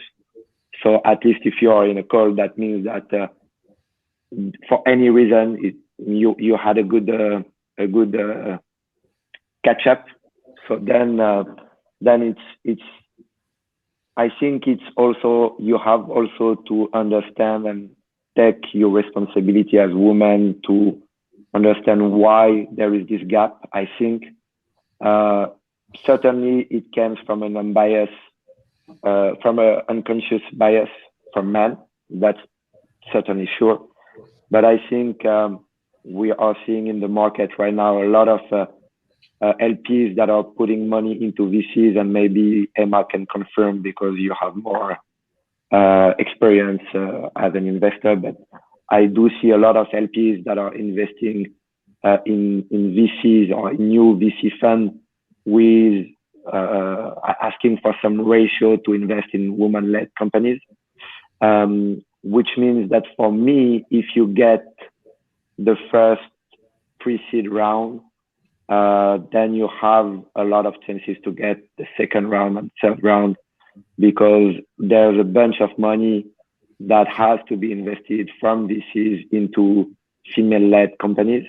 So at least if you are in a call, that means that for any reason you had a good catch up. So then it's I think it's also, you have also to understand and take your responsibility as women to understand why there is this gap. I think certainly it comes from an unbiased, from an unconscious bias from men. That's certainly sure. But I think we are seeing in the market right now a lot of LPs that are putting money into VCs, and maybe Emma can confirm because you have more experience as an investor. But I do see a lot of LPs that are investing in VCs or in new VC fund with asking for some ratio to invest in woman-led companies, which means that for me, if you get the first pre-seed round, then you have a lot of chances to get the second round and third round, because there's a bunch of money that has to be invested from VCs into female-led companies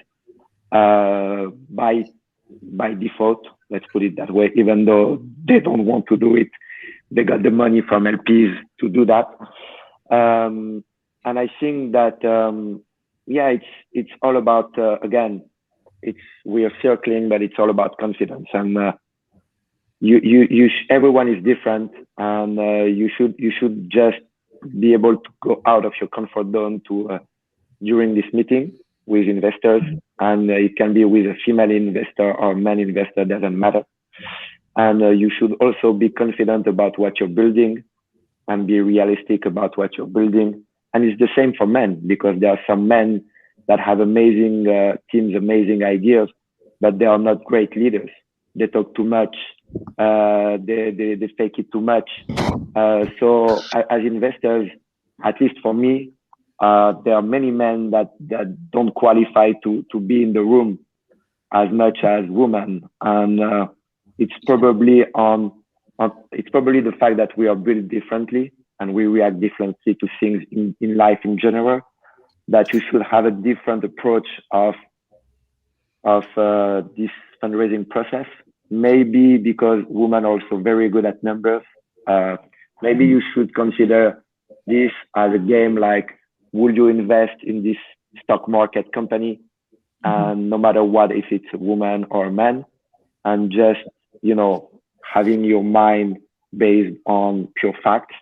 by default, let's put it that way. Even though they don't want to do it, they got the money from LPs to do that. And I think that it's all about again, we are circling, but it's all about confidence. And everyone is different, and you should just be able to go out of your comfort zone during this meeting with investors, and it can be with a female investor or man investor, doesn't matter. And you should also be confident about what you're building and be realistic about what you're building. And it's the same for men, because there are some men that have amazing teams, amazing ideas, but they are not great leaders. They talk too much. They fake it too much. So as investors, at least for me, there are many men that don't qualify to be in the room as much as women. And it's probably the fact that we are built differently and we react differently to things in life in general, that you should have a different approach of this fundraising process. Maybe because women are also very good at numbers. Maybe you should consider this as a game like, would you invest in this stock market company? And no matter what, if it's a woman or a man, and just, having your mind based on pure facts.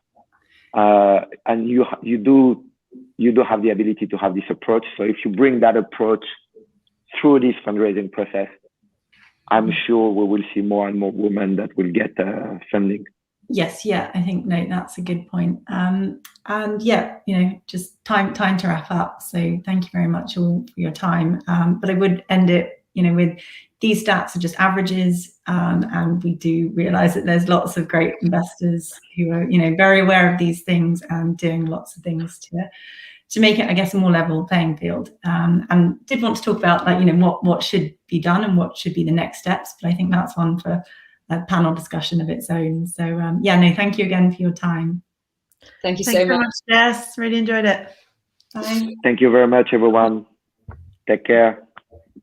And you do have the ability to have this approach. So if you bring that approach through this fundraising process, I'm sure we will see more and more women that will get funding. Yes, yeah, I think no, that's a good point. And yeah, just time to wrap up. So thank you very much all for your time. But I would end it, with these stats are just averages, and we do realise that there's lots of great investors who are, very aware of these things and doing lots of things to make it, I guess, a more level playing field. And did want to talk about what should be done and what should be the next steps. But I think that's one for a panel discussion of its own. So yeah, no, thank you again for your time. Thank you Thanks so much. Jess. Really enjoyed it. Bye. Thank you very much, everyone. Take care.